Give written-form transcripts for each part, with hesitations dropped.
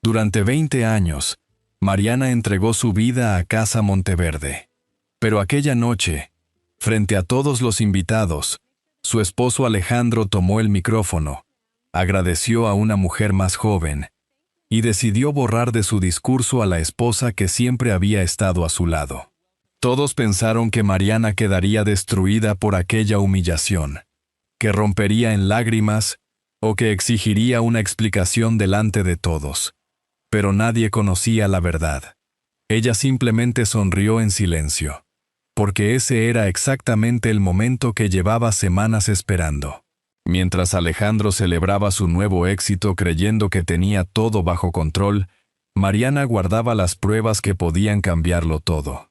Durante 20 años, Mariana entregó su vida a Casa Monteverde. Pero aquella noche, frente a todos los invitados, su esposo Alejandro tomó el micrófono, agradeció a una mujer más joven y decidió borrar de su discurso a la esposa que siempre había estado a su lado. Todos pensaron que Mariana quedaría destruida por aquella humillación, que rompería en lágrimas o que exigiría una explicación delante de todos. Pero nadie conocía la verdad. Ella simplemente sonrió en silencio, porque ese era exactamente el momento que llevaba semanas esperando. Mientras Alejandro celebraba su nuevo éxito creyendo que tenía todo bajo control, Mariana guardaba las pruebas que podían cambiarlo todo.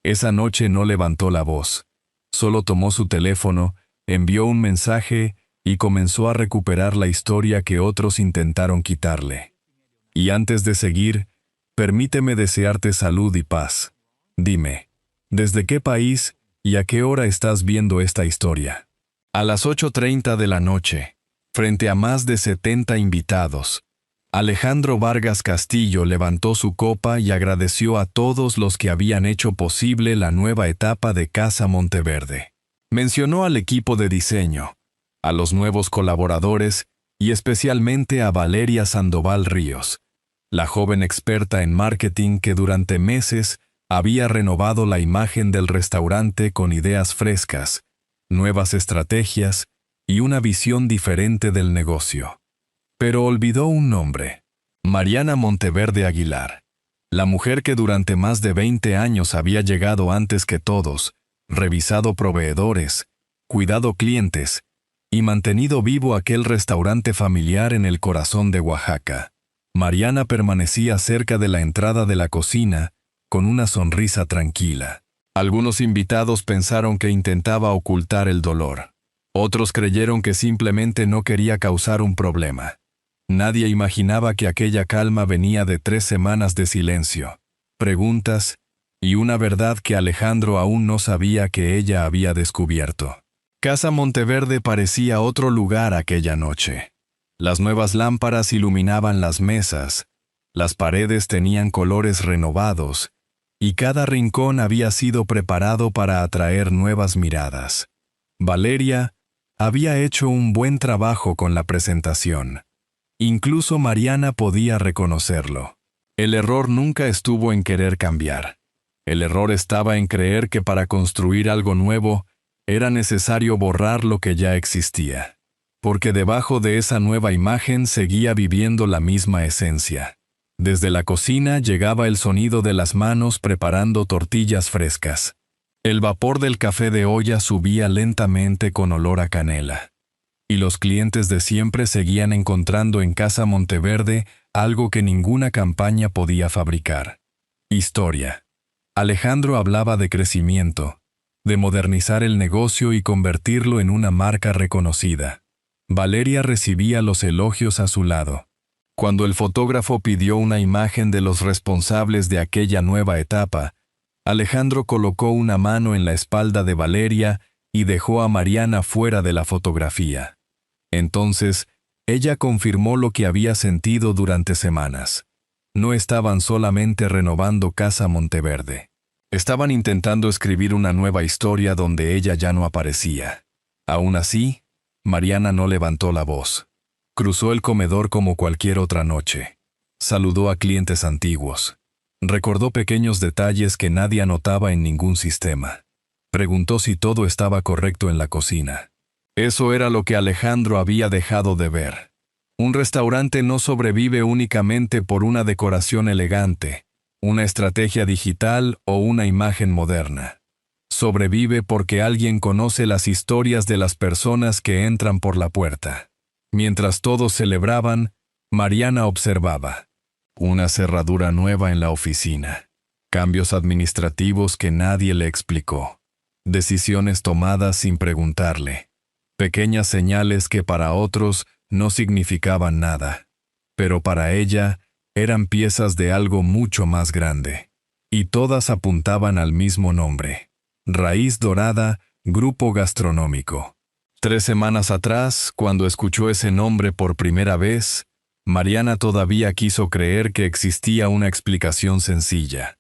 Esa noche no levantó la voz, solo tomó su teléfono, envió un mensaje y comenzó a recuperar la historia que otros intentaron quitarle. Y antes de seguir, permíteme desearte salud y paz. Dime, ¿desde qué país y a qué hora estás viendo esta historia? A las 8:30 de la noche, frente a más de 70 invitados, Alejandro Vargas Castillo levantó su copa y agradeció a todos los que habían hecho posible la nueva etapa de Casa Monteverde. Mencionó al equipo de diseño, a los nuevos colaboradores y especialmente a Valeria Sandoval Ríos, la joven experta en marketing que durante meses había renovado la imagen del restaurante con ideas frescas, nuevas estrategias y una visión diferente del negocio. Pero olvidó un nombre: Mariana Monteverde Aguilar, la mujer que durante más de 20 años había llegado antes que todos, revisado proveedores, cuidado clientes y mantenido vivo aquel restaurante familiar en el corazón de Oaxaca. Mariana permanecía cerca de la entrada de la cocina, con una sonrisa tranquila. Algunos invitados pensaron que intentaba ocultar el dolor. Otros creyeron que simplemente no quería causar un problema. Nadie imaginaba que aquella calma venía de 3 semanas de silencio, preguntas y una verdad que Alejandro aún no sabía que ella había descubierto. Casa Monteverde parecía otro lugar aquella noche. Las nuevas lámparas iluminaban las mesas, las paredes tenían colores renovados, y cada rincón había sido preparado para atraer nuevas miradas. Valeria había hecho un buen trabajo con la presentación. Incluso Mariana podía reconocerlo. El error nunca estuvo en querer cambiar. El error estaba en creer que para construir algo nuevo era necesario borrar lo que ya existía. Porque debajo de esa nueva imagen seguía viviendo la misma esencia. Desde la cocina llegaba el sonido de las manos preparando tortillas frescas. El vapor del café de olla subía lentamente con olor a canela. Y los clientes de siempre seguían encontrando en Casa Monteverde algo que ninguna campaña podía fabricar: historia. Alejandro hablaba de crecimiento, de modernizar el negocio y convertirlo en una marca reconocida. Valeria recibía los elogios a su lado. Cuando el fotógrafo pidió una imagen de los responsables de aquella nueva etapa, Alejandro colocó una mano en la espalda de Valeria y dejó a Mariana fuera de la fotografía. Entonces, ella confirmó lo que había sentido durante semanas. No estaban solamente renovando Casa Monteverde. Estaban intentando escribir una nueva historia donde ella ya no aparecía. Aún así, Mariana no levantó la voz. Cruzó el comedor como cualquier otra noche. Saludó a clientes antiguos. Recordó pequeños detalles que nadie anotaba en ningún sistema. Preguntó si todo estaba correcto en la cocina. Eso era lo que Alejandro había dejado de ver. Un restaurante no sobrevive únicamente por una decoración elegante, una estrategia digital o una imagen moderna. Sobrevive porque alguien conoce las historias de las personas que entran por la puerta. Mientras todos celebraban, Mariana observaba. Una cerradura nueva en la oficina. Cambios administrativos que nadie le explicó. Decisiones tomadas sin preguntarle. Pequeñas señales que para otros no significaban nada. Pero para ella eran piezas de algo mucho más grande. Y todas apuntaban al mismo nombre: Raíz Dorada, Grupo Gastronómico. 3 semanas atrás, cuando escuchó ese nombre por primera vez, Mariana todavía quiso creer que existía una explicación sencilla.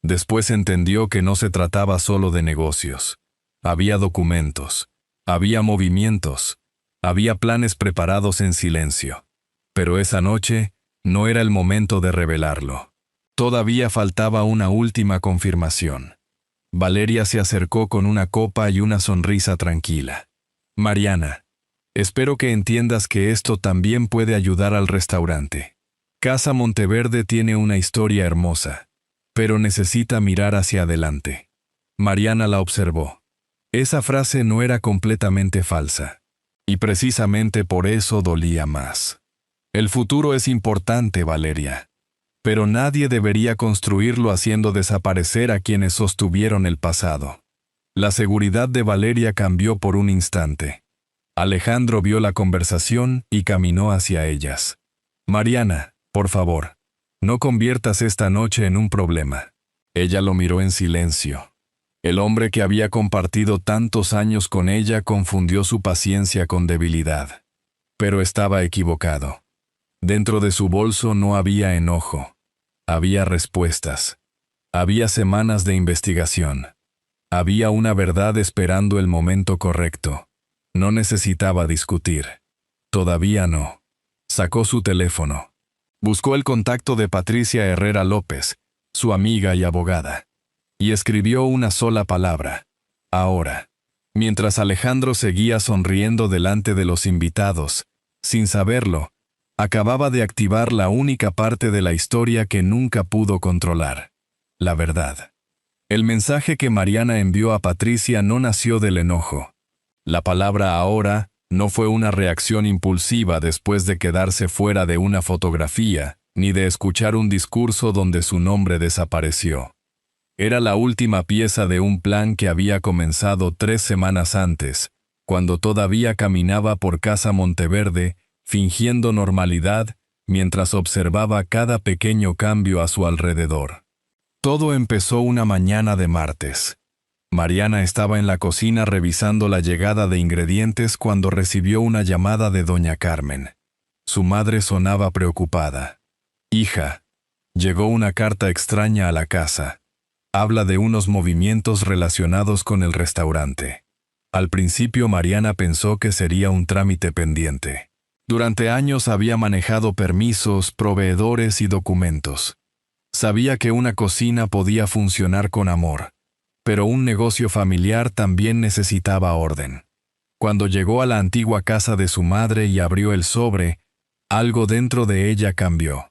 Después entendió que no se trataba solo de negocios. Había documentos, había movimientos, había planes preparados en silencio. Pero esa noche no era el momento de revelarlo. Todavía faltaba una última confirmación. Valeria se acercó con una copa y una sonrisa tranquila. Mariana, espero que entiendas que esto también puede ayudar al restaurante. Casa Monteverde tiene una historia hermosa, pero necesita mirar hacia adelante. Mariana la observó. Esa frase no era completamente falsa. Y precisamente por eso dolía más. El futuro es importante, Valeria. Pero nadie debería construirlo haciendo desaparecer a quienes sostuvieron el pasado. La seguridad de Valeria cambió por un instante. Alejandro vio la conversación y caminó hacia ellas. Mariana, por favor, no conviertas esta noche en un problema. Ella lo miró en silencio. El hombre que había compartido tantos años con ella confundió su paciencia con debilidad. Pero estaba equivocado. Dentro de su bolso no había enojo. Había respuestas. Había semanas de investigación. Había una verdad esperando el momento correcto. No necesitaba discutir. Todavía no. Sacó su teléfono. Buscó el contacto de Patricia Herrera López, su amiga y abogada. Y escribió una sola palabra. Ahora. Mientras Alejandro seguía sonriendo delante de los invitados, sin saberlo, acababa de activar la única parte de la historia que nunca pudo controlar. La verdad. El mensaje que Mariana envió a Patricia no nació del enojo. La palabra ahora no fue una reacción impulsiva después de quedarse fuera de una fotografía, ni de escuchar un discurso donde su nombre desapareció. Era la última pieza de un plan que había comenzado 3 semanas antes, cuando todavía caminaba por Casa Monteverde, fingiendo normalidad, mientras observaba cada pequeño cambio a su alrededor. Todo empezó una mañana de martes. Mariana estaba en la cocina revisando la llegada de ingredientes cuando recibió una llamada de doña Carmen. Su madre sonaba preocupada. «Hija, llegó una carta extraña a la casa. Habla de unos movimientos relacionados con el restaurante». Al principio Mariana pensó que sería un trámite pendiente. Durante años había manejado permisos, proveedores y documentos. Sabía que una cocina podía funcionar con amor, pero un negocio familiar también necesitaba orden. Cuando llegó a la antigua casa de su madre y abrió el sobre, algo dentro de ella cambió.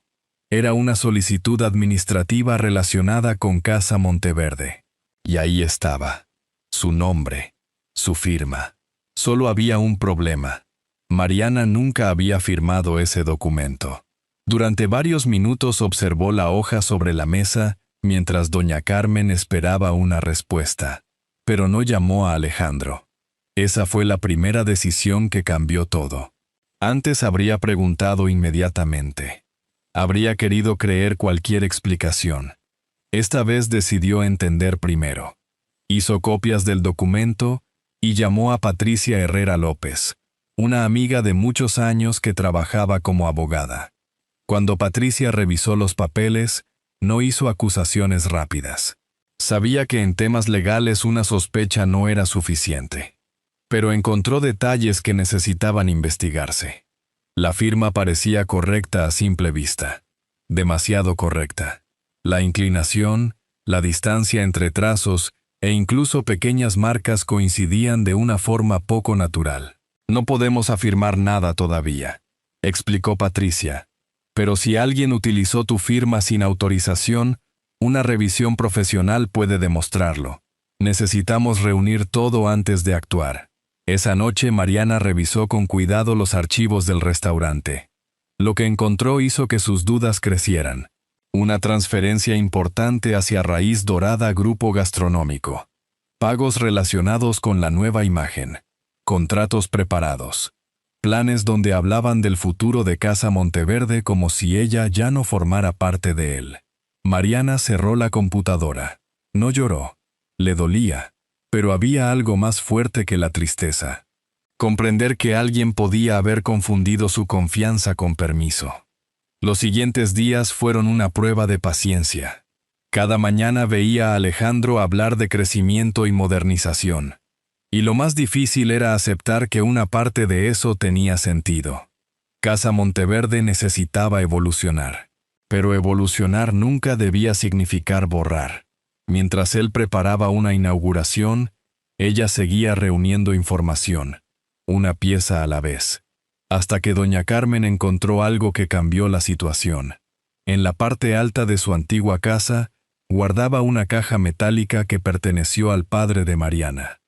Era una solicitud administrativa relacionada con Casa Monteverde. Y ahí estaba. Su nombre. Su firma. Solo había un problema. Mariana nunca había firmado ese documento. Durante varios minutos observó la hoja sobre la mesa mientras doña Carmen esperaba una respuesta. Pero no llamó a Alejandro. Esa fue la primera decisión que cambió todo. Antes habría preguntado inmediatamente. Habría querido creer cualquier explicación. Esta vez decidió entender primero. Hizo copias del documento y llamó a Patricia Herrera López, una amiga de muchos años que trabajaba como abogada. Cuando Patricia revisó los papeles, no hizo acusaciones rápidas. Sabía que en temas legales una sospecha no era suficiente. Pero encontró detalles que necesitaban investigarse. La firma parecía correcta a simple vista. Demasiado correcta. La inclinación, la distancia entre trazos e incluso pequeñas marcas coincidían de una forma poco natural. «No podemos afirmar nada todavía», explicó Patricia. «Pero si alguien utilizó tu firma sin autorización, una revisión profesional puede demostrarlo. Necesitamos reunir todo antes de actuar». Esa noche Mariana revisó con cuidado los archivos del restaurante. Lo que encontró hizo que sus dudas crecieran. Una transferencia importante hacia Raíz Dorada Grupo Gastronómico. Pagos relacionados con la nueva imagen. Contratos preparados. Planes donde hablaban del futuro de Casa Monteverde como si ella ya no formara parte de él. Mariana cerró la computadora. No lloró. Le dolía. Pero había algo más fuerte que la tristeza. Comprender que alguien podía haber confundido su confianza con permiso. Los siguientes días fueron una prueba de paciencia. Cada mañana veía a Alejandro hablar de crecimiento y modernización. Y lo más difícil era aceptar que una parte de eso tenía sentido. Casa Monteverde necesitaba evolucionar. Pero evolucionar nunca debía significar borrar. Mientras él preparaba una inauguración, ella seguía reuniendo información, una pieza a la vez, hasta que doña Carmen encontró algo que cambió la situación. En la parte alta de su antigua casa, guardaba una caja metálica que perteneció al padre de Mariana.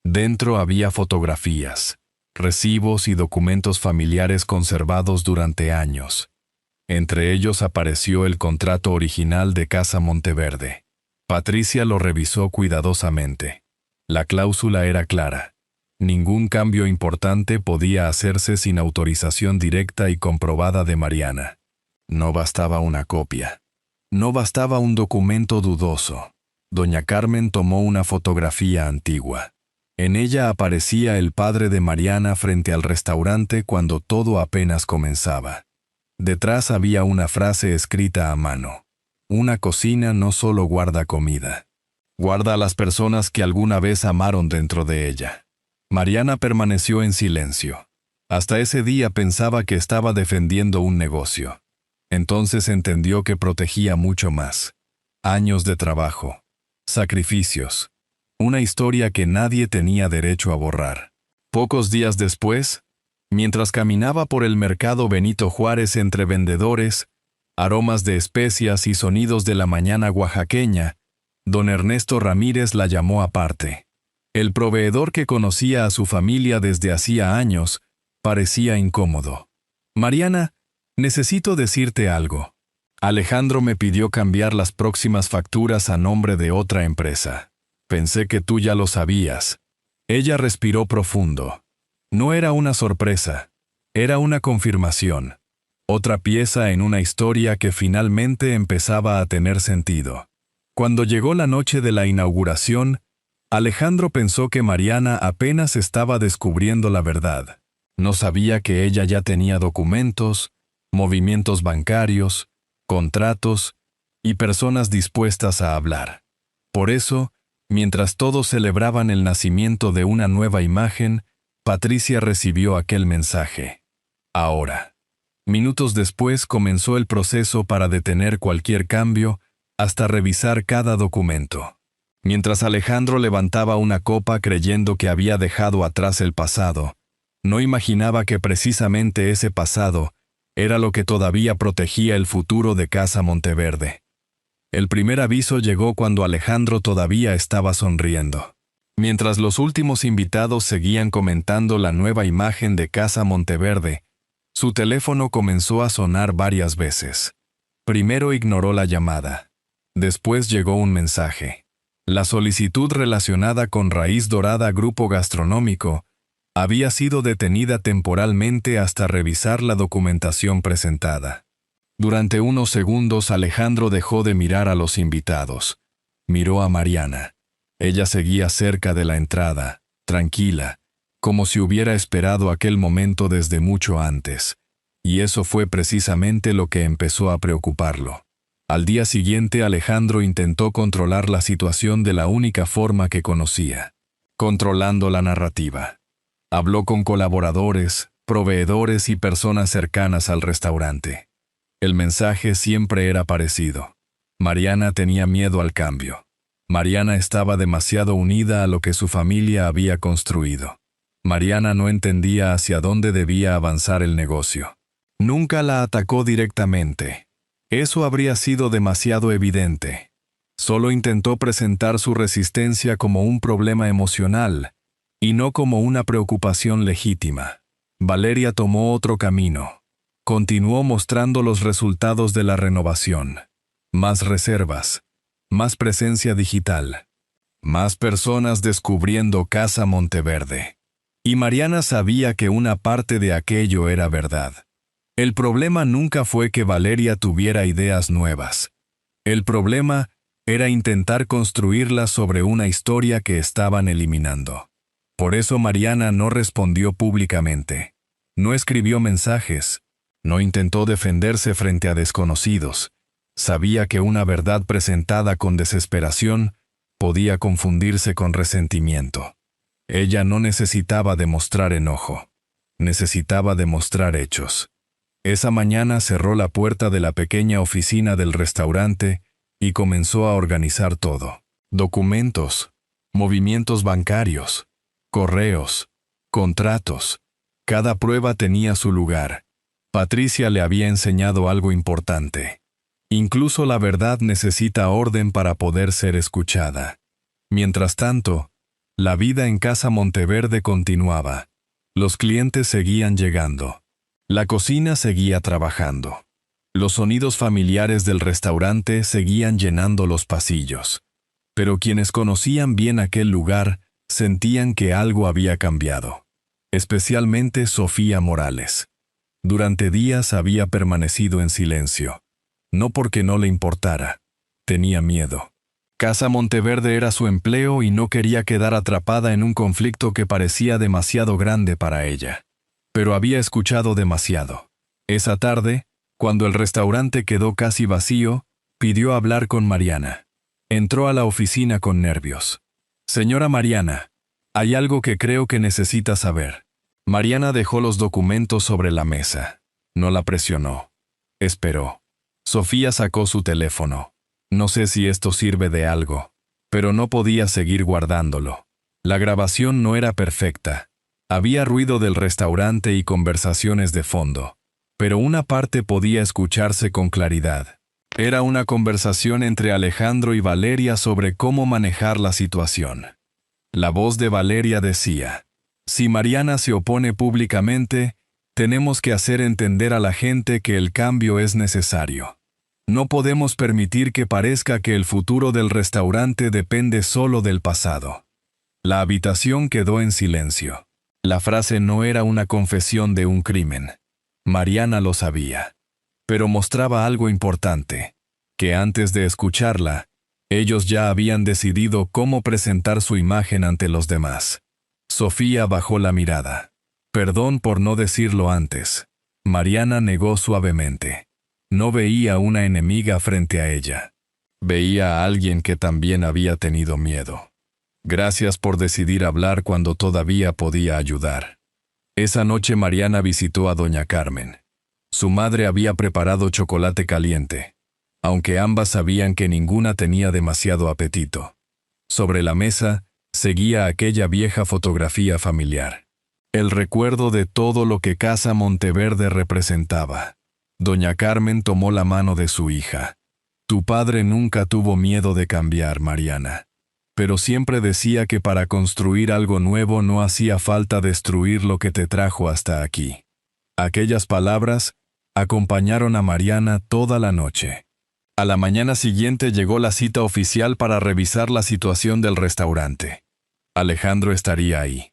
Dentro había fotografías, recibos y documentos familiares conservados durante años. Entre ellos apareció el contrato original de Casa Monteverde. Patricia lo revisó cuidadosamente. La cláusula era clara. Ningún cambio importante podía hacerse sin autorización directa y comprobada de Mariana. No bastaba una copia. No bastaba un documento dudoso. Doña Carmen tomó una fotografía antigua. En ella aparecía el padre de Mariana frente al restaurante cuando todo apenas comenzaba. Detrás había una frase escrita a mano. Una cocina no solo guarda comida. Guarda a las personas que alguna vez amaron dentro de ella. Mariana permaneció en silencio. Hasta ese día pensaba que estaba defendiendo un negocio. Entonces entendió que protegía mucho más. Años de trabajo. Sacrificios. Una historia que nadie tenía derecho a borrar. Pocos días después, mientras caminaba por el mercado Benito Juárez entre vendedores, aromas de especias y sonidos de la mañana oaxaqueña, don Ernesto Ramírez la llamó aparte. El proveedor que conocía a su familia desde hacía años parecía incómodo. Mariana, necesito decirte algo. Alejandro me pidió cambiar las próximas facturas a nombre de otra empresa. Pensé que tú ya lo sabías. Ella respiró profundo. No era una sorpresa, era una confirmación. Otra pieza en una historia que finalmente empezaba a tener sentido. Cuando llegó la noche de la inauguración, Alejandro pensó que Mariana apenas estaba descubriendo la verdad. No sabía que ella ya tenía documentos, movimientos bancarios, contratos y personas dispuestas a hablar. Por eso, mientras todos celebraban el nacimiento de una nueva imagen, Patricia recibió aquel mensaje. Ahora. Minutos después comenzó el proceso para detener cualquier cambio hasta revisar cada documento. Mientras Alejandro levantaba una copa creyendo que había dejado atrás el pasado, no imaginaba que precisamente ese pasado era lo que todavía protegía el futuro de Casa Monteverde. El primer aviso llegó cuando Alejandro todavía estaba sonriendo. Mientras los últimos invitados seguían comentando la nueva imagen de Casa Monteverde, su teléfono comenzó a sonar varias veces. Primero ignoró la llamada. Después llegó un mensaje. La solicitud relacionada con Raíz Dorada Grupo Gastronómico había sido detenida temporalmente hasta revisar la documentación presentada. Durante unos segundos Alejandro dejó de mirar a los invitados. Miró a Mariana. Ella seguía cerca de la entrada, tranquila, como si hubiera esperado aquel momento desde mucho antes. Y eso fue precisamente lo que empezó a preocuparlo. Al día siguiente Alejandro intentó controlar la situación de la única forma que conocía, controlando la narrativa. Habló con colaboradores, proveedores y personas cercanas al restaurante. El mensaje siempre era parecido. Mariana tenía miedo al cambio. Mariana estaba demasiado unida a lo que su familia había construido. Mariana no entendía hacia dónde debía avanzar el negocio. Nunca la atacó directamente. Eso habría sido demasiado evidente. Solo intentó presentar su resistencia como un problema emocional y no como una preocupación legítima. Valeria tomó otro camino. Continuó mostrando los resultados de la renovación. Más reservas. Más presencia digital. Más personas descubriendo Casa Monteverde. Y Mariana sabía que una parte de aquello era verdad. El problema nunca fue que Valeria tuviera ideas nuevas. El problema era intentar construirlas sobre una historia que estaban eliminando. Por eso Mariana no respondió públicamente. No escribió mensajes. No intentó defenderse frente a desconocidos. Sabía que una verdad presentada con desesperación podía confundirse con resentimiento. Ella no necesitaba demostrar enojo. Necesitaba demostrar hechos. Esa mañana cerró la puerta de la pequeña oficina del restaurante y comenzó a organizar todo. Documentos, movimientos bancarios, correos, contratos. Cada prueba tenía su lugar. Patricia le había enseñado algo importante. Incluso la verdad necesita orden para poder ser escuchada. Mientras tanto, la vida en Casa Monteverde continuaba. Los clientes seguían llegando. La cocina seguía trabajando. Los sonidos familiares del restaurante seguían llenando los pasillos. Pero quienes conocían bien aquel lugar sentían que algo había cambiado. Especialmente Sofía Morales. Durante días había permanecido en silencio. No porque no le importara. Tenía miedo. Casa Monteverde era su empleo y no quería quedar atrapada en un conflicto que parecía demasiado grande para ella. Pero había escuchado demasiado. Esa tarde, cuando el restaurante quedó casi vacío, pidió hablar con Mariana. Entró a la oficina con nervios. «Señora Mariana, hay algo que creo que necesita saber». Mariana dejó los documentos sobre la mesa. No la presionó. Esperó. Sofía sacó su teléfono. No sé si esto sirve de algo, pero no podía seguir guardándolo. La grabación no era perfecta. Había ruido del restaurante y conversaciones de fondo, pero una parte podía escucharse con claridad. Era una conversación entre Alejandro y Valeria sobre cómo manejar la situación. La voz de Valeria decía: «Si Mariana se opone públicamente, tenemos que hacer entender a la gente que el cambio es necesario. No podemos permitir que parezca que el futuro del restaurante depende solo del pasado». La habitación quedó en silencio. La frase no era una confesión de un crimen. Mariana lo sabía. Pero mostraba algo importante, que antes de escucharla, ellos ya habían decidido cómo presentar su imagen ante los demás. Sofía bajó la mirada. «Perdón por no decirlo antes». Mariana negó suavemente. No veía una enemiga frente a ella. Veía a alguien que también había tenido miedo. «Gracias por decidir hablar cuando todavía podía ayudar». Esa noche Mariana visitó a doña Carmen. Su madre había preparado chocolate caliente, aunque ambas sabían que ninguna tenía demasiado apetito. Sobre la mesa seguía aquella vieja fotografía familiar. El recuerdo de todo lo que Casa Monteverde representaba. Doña Carmen tomó la mano de su hija. «Tu padre nunca tuvo miedo de cambiar, Mariana. Pero siempre decía que para construir algo nuevo no hacía falta destruir lo que te trajo hasta aquí». Aquellas palabras acompañaron a Mariana toda la noche. A la mañana siguiente llegó la cita oficial para revisar la situación del restaurante. Alejandro estaría ahí.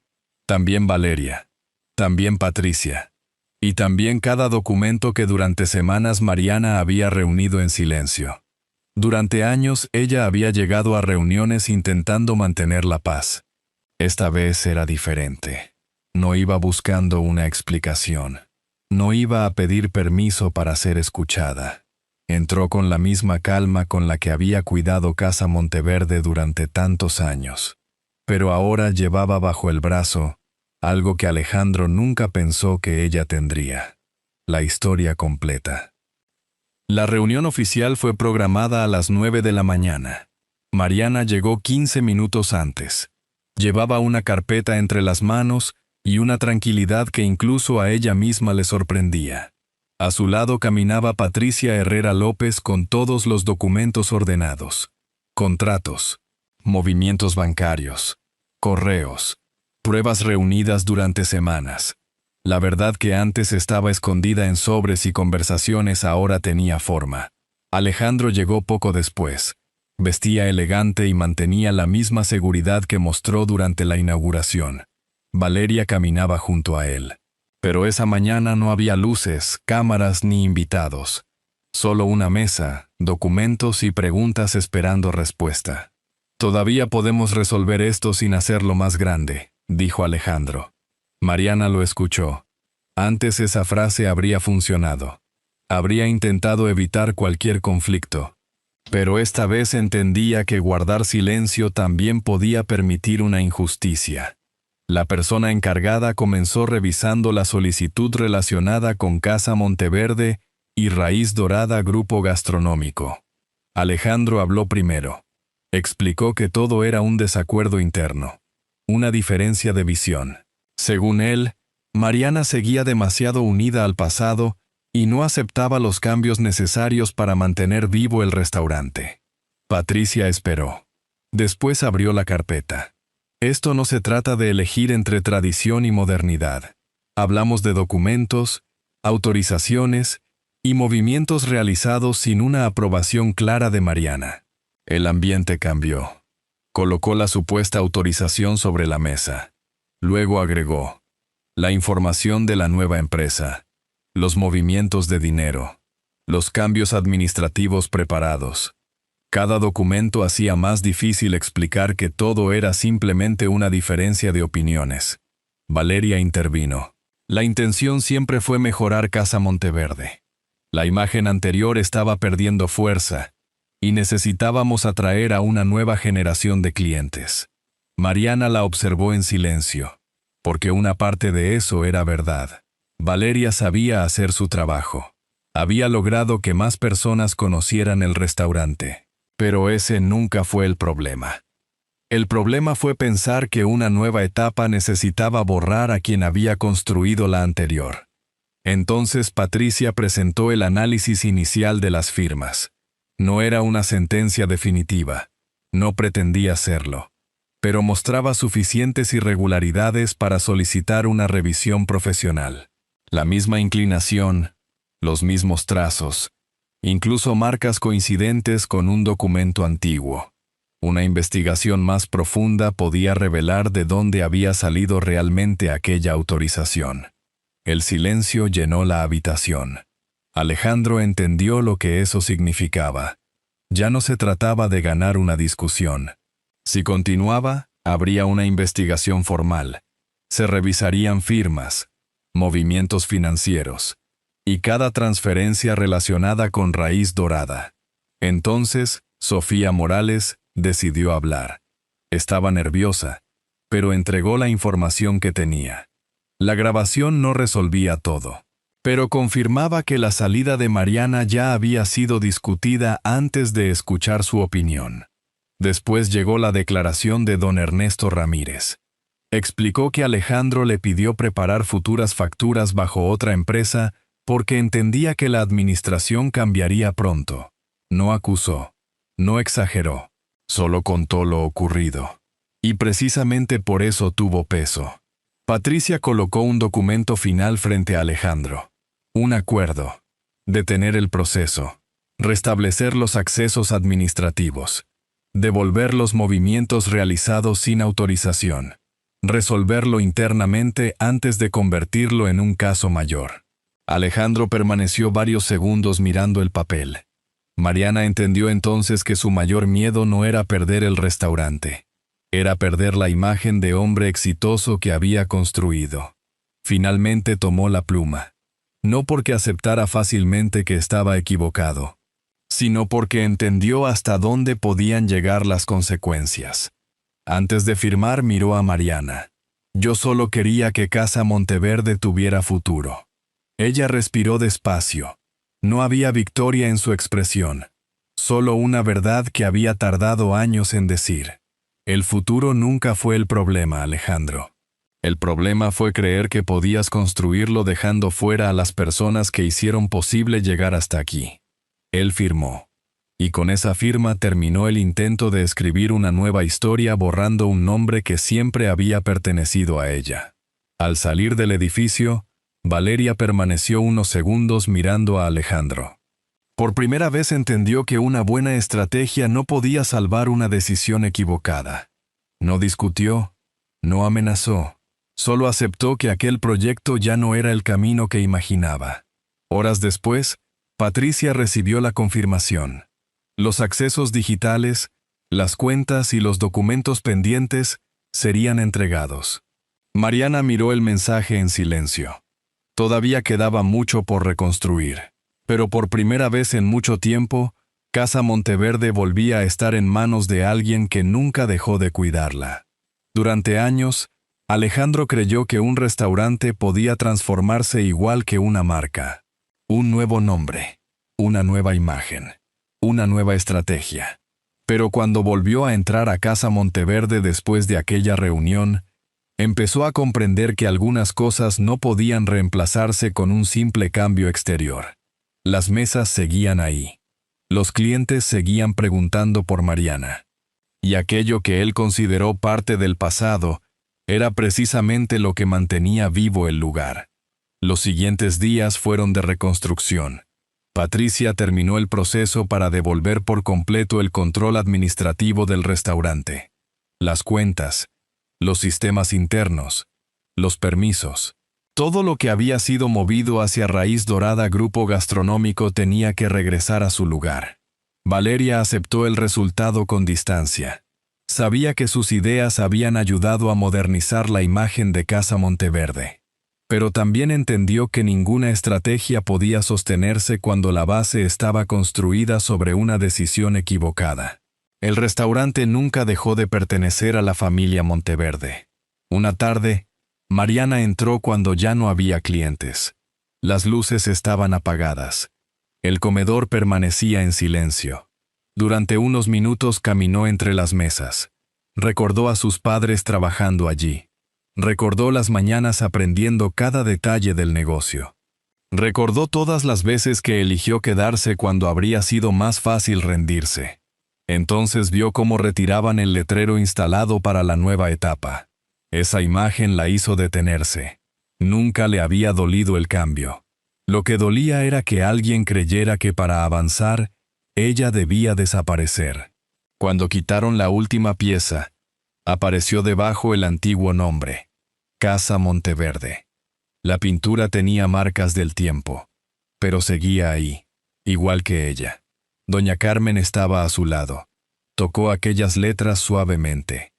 También Valeria. También Patricia. Y también cada documento que durante semanas Mariana había reunido en silencio. Durante años ella había llegado a reuniones intentando mantener la paz. Esta vez era diferente. No iba buscando una explicación. No iba a pedir permiso para ser escuchada. Entró con la misma calma con la que había cuidado Casa Monteverde durante tantos años. Pero ahora llevaba bajo el brazo algo que Alejandro nunca pensó que ella tendría: la historia completa. La reunión oficial fue programada a las 9 de la mañana. Mariana llegó 15 minutos antes. Llevaba una carpeta entre las manos y una tranquilidad que incluso a ella misma le sorprendía. A su lado caminaba Patricia Herrera López con todos los documentos ordenados. Contratos, movimientos bancarios, correos, pruebas reunidas durante semanas. La verdad que antes estaba escondida en sobres y conversaciones ahora tenía forma. Alejandro llegó poco después. Vestía elegante y mantenía la misma seguridad que mostró durante la inauguración. Valeria caminaba junto a él. Pero esa mañana no había luces, cámaras ni invitados. Solo una mesa, documentos y preguntas esperando respuesta. «Todavía podemos resolver esto sin hacerlo más grande», dijo Alejandro. Mariana lo escuchó. Antes esa frase habría funcionado. Habría intentado evitar cualquier conflicto. Pero esta vez entendía que guardar silencio también podía permitir una injusticia. La persona encargada comenzó revisando la solicitud relacionada con Casa Monteverde y Raíz Dorada Grupo Gastronómico. Alejandro habló primero. Explicó que todo era un desacuerdo interno, una diferencia de visión. Según él, Mariana seguía demasiado unida al pasado y no aceptaba los cambios necesarios para mantener vivo el restaurante. Patricia esperó. Después abrió la carpeta. Esto no se trata de elegir entre tradición y modernidad. Hablamos de documentos, autorizaciones y movimientos realizados sin una aprobación clara de Mariana. El ambiente cambió. Colocó la supuesta autorización sobre la mesa. Luego agregó: la información de la nueva empresa, los movimientos de dinero, los cambios administrativos preparados. Cada documento hacía más difícil explicar que todo era simplemente una diferencia de opiniones. Valeria intervino. La intención siempre fue mejorar Casa Monteverde. La imagen anterior estaba perdiendo fuerza y necesitábamos atraer a una nueva generación de clientes. Mariana la observó en silencio, porque una parte de eso era verdad. Valeria sabía hacer su trabajo. Había logrado que más personas conocieran el restaurante. Pero ese nunca fue el problema. El problema fue pensar que una nueva etapa necesitaba borrar a quien había construido la anterior. Entonces Patricia presentó el análisis inicial de las firmas. No era una sentencia definitiva. No pretendía serlo. Pero mostraba suficientes irregularidades para solicitar una revisión profesional. La misma inclinación, los mismos trazos, incluso marcas coincidentes con un documento antiguo. Una investigación más profunda podía revelar de dónde había salido realmente aquella autorización. El silencio llenó la habitación. Alejandro entendió lo que eso significaba. Ya no se trataba de ganar una discusión. Si continuaba, habría una investigación formal. Se revisarían firmas, movimientos financieros y cada transferencia relacionada con Raíz Dorada. Entonces, Sofía Morales decidió hablar. Estaba nerviosa, pero entregó la información que tenía. La grabación no resolvía todo, pero confirmaba que la salida de Mariana ya había sido discutida antes de escuchar su opinión. Después llegó la declaración de don Ernesto Ramírez. Explicó que Alejandro le pidió preparar futuras facturas bajo otra empresa porque entendía que la administración cambiaría pronto. No acusó, no exageró, solo contó lo ocurrido. Y precisamente por eso tuvo peso. Patricia colocó un documento final frente a Alejandro. Un acuerdo. Detener el proceso. Restablecer los accesos administrativos. Devolver los movimientos realizados sin autorización. Resolverlo internamente antes de convertirlo en un caso mayor. Alejandro permaneció varios segundos mirando el papel. Mariana entendió entonces que su mayor miedo no era perder el restaurante. Era perder la imagen de hombre exitoso que había construido. Finalmente tomó la pluma. No porque aceptara fácilmente que estaba equivocado, sino porque entendió hasta dónde podían llegar las consecuencias. Antes de firmar miró a Mariana. Yo solo quería que Casa Monteverde tuviera futuro. Ella respiró despacio. No había victoria en su expresión, solo una verdad que había tardado años en decir. El futuro nunca fue el problema, Alejandro. El problema fue creer que podías construirlo dejando fuera a las personas que hicieron posible llegar hasta aquí. Él firmó. Y con esa firma terminó el intento de escribir una nueva historia borrando un nombre que siempre había pertenecido a ella. Al salir del edificio, Valeria permaneció unos segundos mirando a Alejandro. Por primera vez entendió que una buena estrategia no podía salvar una decisión equivocada. No discutió, no amenazó, solo aceptó que aquel proyecto ya no era el camino que imaginaba. Horas después, Patricia recibió la confirmación. Los accesos digitales, las cuentas y los documentos pendientes serían entregados. Mariana miró el mensaje en silencio. Todavía quedaba mucho por reconstruir. Pero por primera vez en mucho tiempo, Casa Monteverde volvía a estar en manos de alguien que nunca dejó de cuidarla. Durante años, Alejandro creyó que un restaurante podía transformarse igual que una marca. Un nuevo nombre, una nueva imagen, una nueva estrategia. Pero cuando volvió a entrar a Casa Monteverde después de aquella reunión, empezó a comprender que algunas cosas no podían reemplazarse con un simple cambio exterior. Las mesas seguían ahí. Los clientes seguían preguntando por Mariana. Y aquello que él consideró parte del pasado era precisamente lo que mantenía vivo el lugar. Los siguientes días fueron de reconstrucción. Patricia terminó el proceso para devolver por completo el control administrativo del restaurante. Las cuentas, los sistemas internos, los permisos. Todo lo que había sido movido hacia Raíz Dorada Grupo Gastronómico tenía que regresar a su lugar. Valeria aceptó el resultado con distancia. Sabía que sus ideas habían ayudado a modernizar la imagen de Casa Monteverde. Pero también entendió que ninguna estrategia podía sostenerse cuando la base estaba construida sobre una decisión equivocada. El restaurante nunca dejó de pertenecer a la familia Monteverde. Una tarde, Mariana entró cuando ya no había clientes. Las luces estaban apagadas. El comedor permanecía en silencio. Durante unos minutos caminó entre las mesas. Recordó a sus padres trabajando allí. Recordó las mañanas aprendiendo cada detalle del negocio. Recordó todas las veces que eligió quedarse cuando habría sido más fácil rendirse. Entonces vio cómo retiraban el letrero instalado para la nueva etapa. Esa imagen la hizo detenerse. Nunca le había dolido el cambio. Lo que dolía era que alguien creyera que para avanzar, ella debía desaparecer. Cuando quitaron la última pieza, apareció debajo el antiguo nombre, Casa Monteverde. La pintura tenía marcas del tiempo, pero seguía ahí, igual que ella. Doña Carmen estaba a su lado. Tocó aquellas letras suavemente.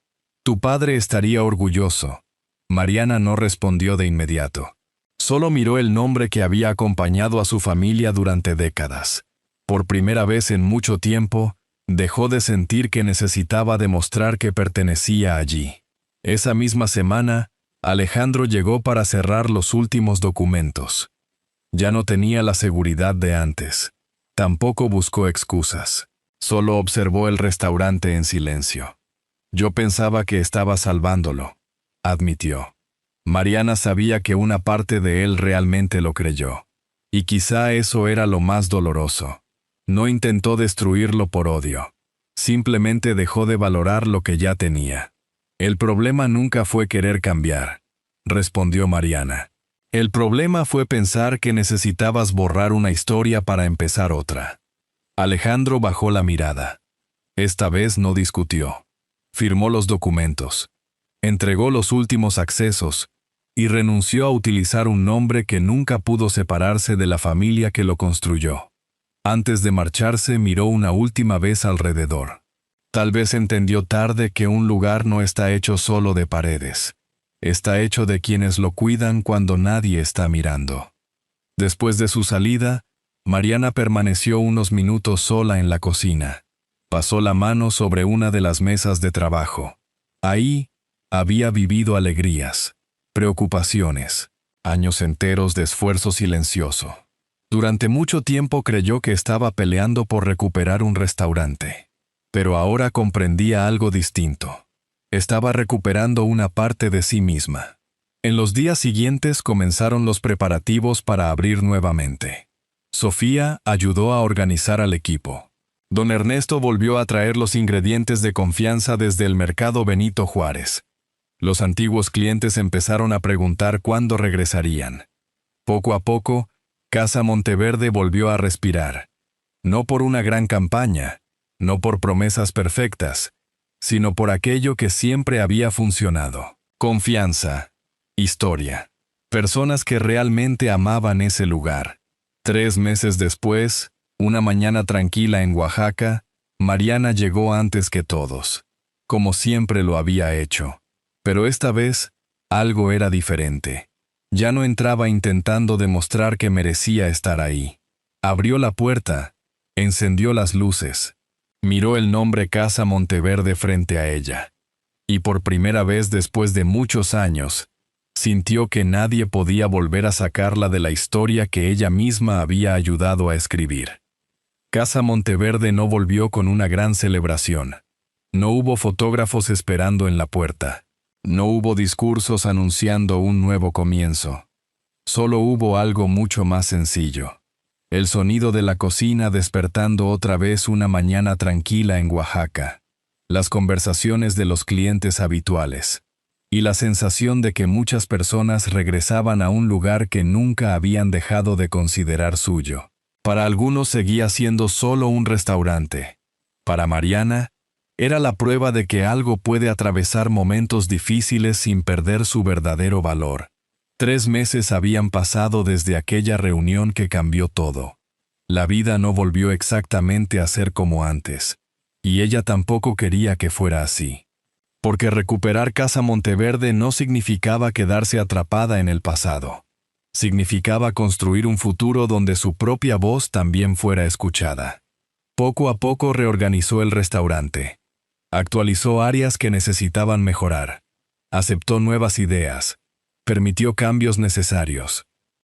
Tu padre estaría orgulloso. Mariana no respondió de inmediato. Solo miró el nombre que había acompañado a su familia durante décadas. Por primera vez en mucho tiempo, dejó de sentir que necesitaba demostrar que pertenecía allí. Esa misma semana, Alejandro llegó para cerrar los últimos documentos. Ya no tenía la seguridad de antes. Tampoco buscó excusas. Solo observó el restaurante en silencio. Yo pensaba que estaba salvándolo, admitió. Mariana sabía que una parte de él realmente lo creyó. Y quizá eso era lo más doloroso. No intentó destruirlo por odio. Simplemente dejó de valorar lo que ya tenía. El problema nunca fue querer cambiar, respondió Mariana. El problema fue pensar que necesitabas borrar una historia para empezar otra. Alejandro bajó la mirada. Esta vez no discutió. Firmó los documentos. Entregó los últimos accesos y renunció a utilizar un nombre que nunca pudo separarse de la familia que lo construyó. Antes de marcharse, miró una última vez alrededor. Tal vez entendió tarde que un lugar no está hecho solo de paredes. Está hecho de quienes lo cuidan cuando nadie está mirando. Después de su salida, Mariana permaneció unos minutos sola en la cocina. Pasó la mano sobre una de las mesas de trabajo. Ahí había vivido alegrías, preocupaciones, años enteros de esfuerzo silencioso. Durante mucho tiempo creyó que estaba peleando por recuperar un restaurante. Pero ahora comprendía algo distinto. Estaba recuperando una parte de sí misma. En los días siguientes comenzaron los preparativos para abrir nuevamente. Sofía ayudó a organizar al equipo. Don Ernesto volvió a traer los ingredientes de confianza desde el mercado Benito Juárez. Los antiguos clientes empezaron a preguntar cuándo regresarían. Poco a poco, Casa Monteverde volvió a respirar. No por una gran campaña, no por promesas perfectas, sino por aquello que siempre había funcionado. Confianza, historia, personas que realmente amaban ese lugar. 3 meses después, una mañana tranquila en Oaxaca, Mariana llegó antes que todos, como siempre lo había hecho. Pero esta vez, algo era diferente. Ya no entraba intentando demostrar que merecía estar ahí. Abrió la puerta, encendió las luces, miró el nombre Casa Monteverde frente a ella. Y por primera vez después de muchos años, sintió que nadie podía volver a sacarla de la historia que ella misma había ayudado a escribir. Casa Monteverde no volvió con una gran celebración. No hubo fotógrafos esperando en la puerta. No hubo discursos anunciando un nuevo comienzo. Solo hubo algo mucho más sencillo. El sonido de la cocina despertando otra vez una mañana tranquila en Oaxaca. Las conversaciones de los clientes habituales. Y la sensación de que muchas personas regresaban a un lugar que nunca habían dejado de considerar suyo. Para algunos seguía siendo solo un restaurante. Para Mariana, era la prueba de que algo puede atravesar momentos difíciles sin perder su verdadero valor. 3 meses habían pasado desde aquella reunión que cambió todo. La vida no volvió exactamente a ser como antes. Y ella tampoco quería que fuera así. Porque recuperar Casa Monteverde no significaba quedarse atrapada en el pasado. Significaba construir un futuro donde su propia voz también fuera escuchada. Poco a poco reorganizó el restaurante. Actualizó áreas que necesitaban mejorar. Aceptó nuevas ideas. Permitió cambios necesarios.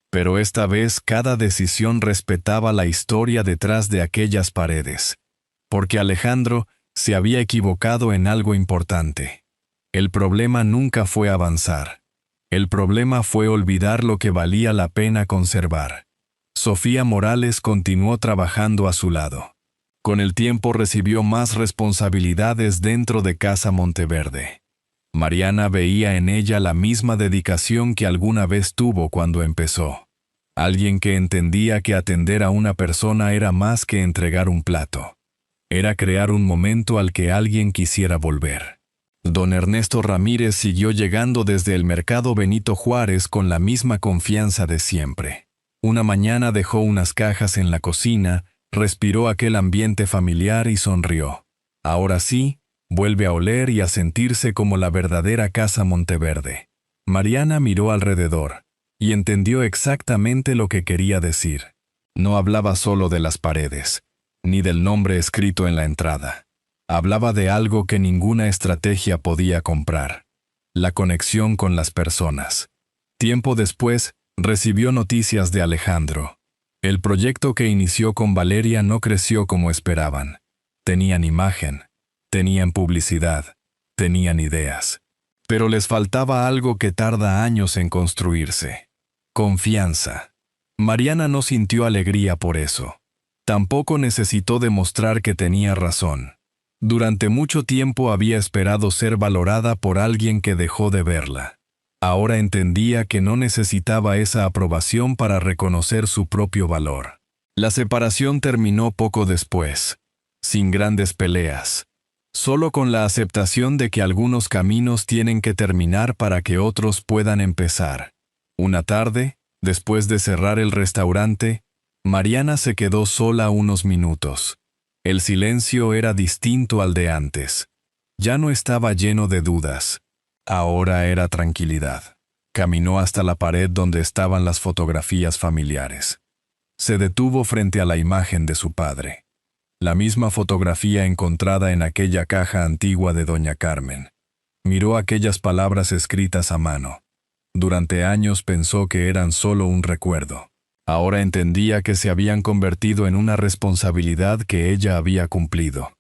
Pero esta vez cada decisión respetaba la historia detrás de aquellas paredes. Porque Alejandro se había equivocado en algo importante. El problema nunca fue avanzar. El problema fue olvidar lo que valía la pena conservar. Sofía Morales continuó trabajando a su lado. Con el tiempo recibió más responsabilidades dentro de Casa Monteverde. Mariana veía en ella la misma dedicación que alguna vez tuvo cuando empezó. Alguien que entendía que atender a una persona era más que entregar un plato. Era crear un momento al que alguien quisiera volver. Don Ernesto Ramírez siguió llegando desde el mercado Benito Juárez con la misma confianza de siempre. Una mañana dejó unas cajas en la cocina, respiró aquel ambiente familiar y sonrió. Ahora sí, vuelve a oler y a sentirse como la verdadera Casa Monteverde. Mariana miró alrededor y entendió exactamente lo que quería decir. No hablaba solo de las paredes, ni del nombre escrito en la entrada. Hablaba de algo que ninguna estrategia podía comprar: la conexión con las personas. Tiempo después, recibió noticias de Alejandro. El proyecto que inició con Valeria no creció como esperaban. Tenían imagen, tenían publicidad, tenían ideas. Pero les faltaba algo que tarda años en construirse: confianza. Mariana no sintió alegría por eso. Tampoco necesitó demostrar que tenía razón. Durante mucho tiempo había esperado ser valorada por alguien que dejó de verla. Ahora entendía que no necesitaba esa aprobación para reconocer su propio valor. La separación terminó poco después, sin grandes peleas, solo con la aceptación de que algunos caminos tienen que terminar para que otros puedan empezar. Una tarde, después de cerrar el restaurante, Mariana se quedó sola unos minutos. El silencio era distinto al de antes. Ya no estaba lleno de dudas. Ahora era tranquilidad. Caminó hasta la pared donde estaban las fotografías familiares. Se detuvo frente a la imagen de su padre. La misma fotografía encontrada en aquella caja antigua de doña Carmen. Miró aquellas palabras escritas a mano. Durante años pensó que eran solo un recuerdo. Ahora entendía que se habían convertido en una responsabilidad que ella había cumplido.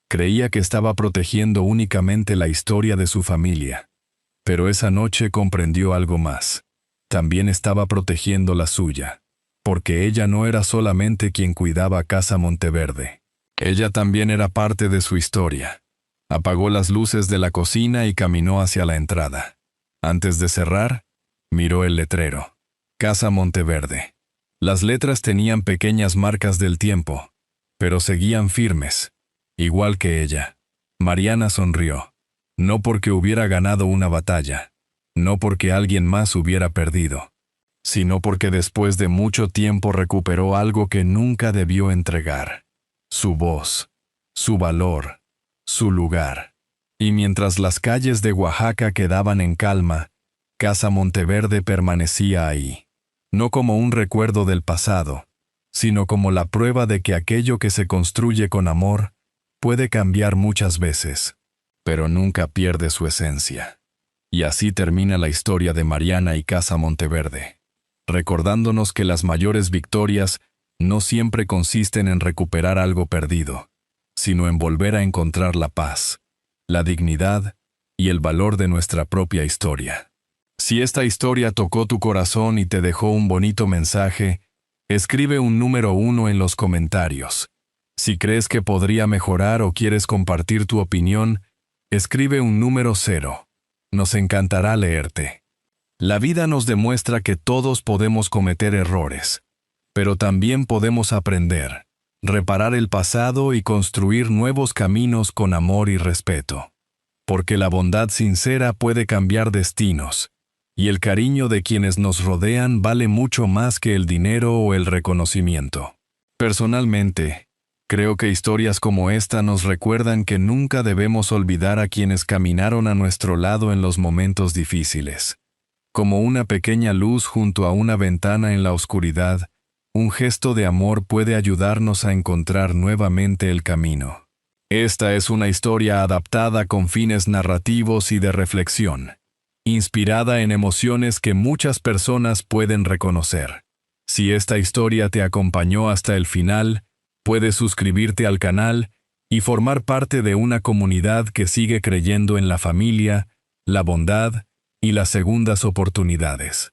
Creía que estaba protegiendo únicamente la historia de su familia. Pero esa noche comprendió algo más. También estaba protegiendo la suya. Porque ella no era solamente quien cuidaba Casa Monteverde. Ella también era parte de su historia. Apagó las luces de la cocina y caminó hacia la entrada. Antes de cerrar, miró el letrero: Casa Monteverde. Las letras tenían pequeñas marcas del tiempo, pero seguían firmes, igual que ella. Mariana sonrió. No porque hubiera ganado una batalla, no porque alguien más hubiera perdido, sino porque después de mucho tiempo recuperó algo que nunca debió entregar: su voz, su valor, su lugar. Y mientras las calles de Oaxaca quedaban en calma, Casa Monteverde permanecía ahí, no como un recuerdo del pasado, sino como la prueba de que aquello que se construye con amor puede cambiar muchas veces, pero nunca pierde su esencia. Y así termina la historia de Mariana y Casa Monteverde, recordándonos que las mayores victorias no siempre consisten en recuperar algo perdido, sino en volver a encontrar la paz, la dignidad y el valor de nuestra propia historia. Si esta historia tocó tu corazón y te dejó un bonito mensaje, escribe un número 1 en los comentarios. Si crees que podría mejorar o quieres compartir tu opinión, escribe un número 0. Nos encantará leerte. La vida nos demuestra que todos podemos cometer errores, pero también podemos aprender, reparar el pasado y construir nuevos caminos con amor y respeto. Porque la bondad sincera puede cambiar destinos, y el cariño de quienes nos rodean vale mucho más que el dinero o el reconocimiento. Personalmente, creo que historias como esta nos recuerdan que nunca debemos olvidar a quienes caminaron a nuestro lado en los momentos difíciles. Como una pequeña luz junto a una ventana en la oscuridad, un gesto de amor puede ayudarnos a encontrar nuevamente el camino. Esta es una historia adaptada con fines narrativos y de reflexión, inspirada en emociones que muchas personas pueden reconocer. Si esta historia te acompañó hasta el final, puedes suscribirte al canal y formar parte de una comunidad que sigue creyendo en la familia, la bondad y las segundas oportunidades.